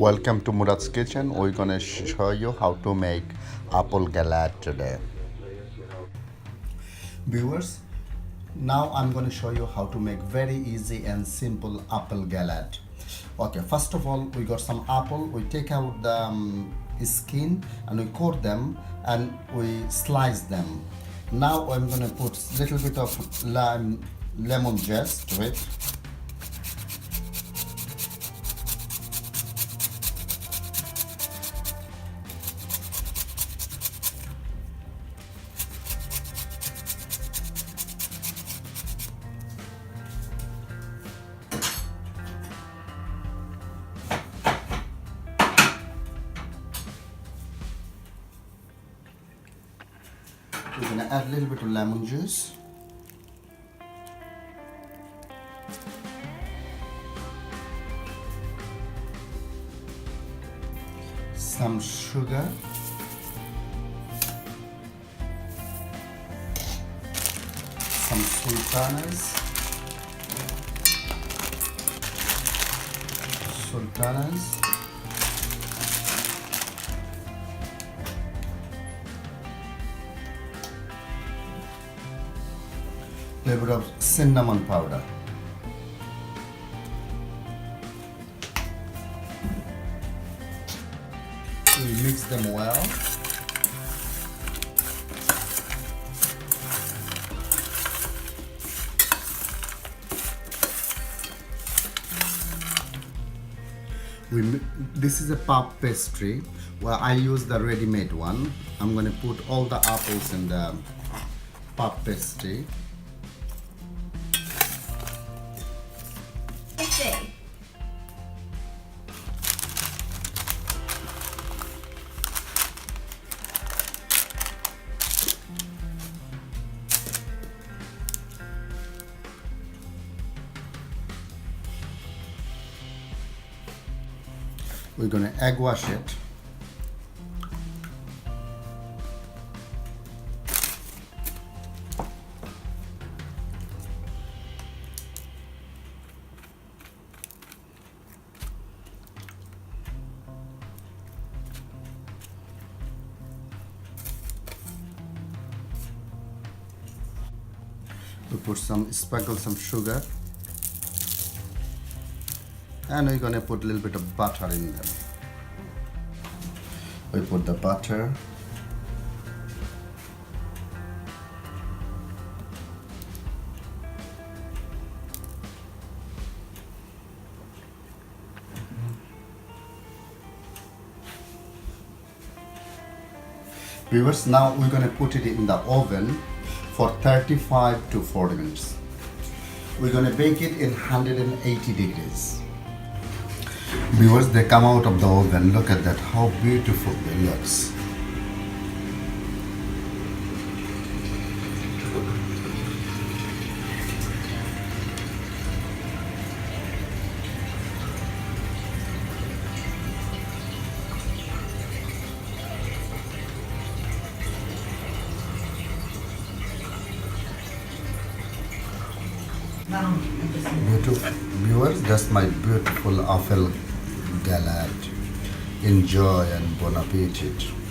Welcome to Murad's Kitchen. We're gonna show you how to make apple galette today. Viewers, now I'm gonna show you how to make very easy and simple apple galette. Okay, first of all, we got some apple. We take out the skin and we core them and we slice them. Now I'm gonna put a little bit of lemon zest to it. We're gonna add a little bit of lemon juice. Some sugar. Some sultanas. A little bit of cinnamon powder. We mix them well. This is a puff pastry. Well, I use the ready-made one. I'm going to put all the apples in the puff pastry. We're going to egg wash it. We put sprinkle some sugar. And we're going to put a little bit of butter in them. We put the butter. Viewers, now we're going to put it in the oven for 35 to 40 minutes. We're going to bake it in 180 degrees. Viewers, they come out of the oven. Look at that, how beautiful it looks. Beautiful viewers, that's my beautiful apple galette. Enjoy and bon appetit.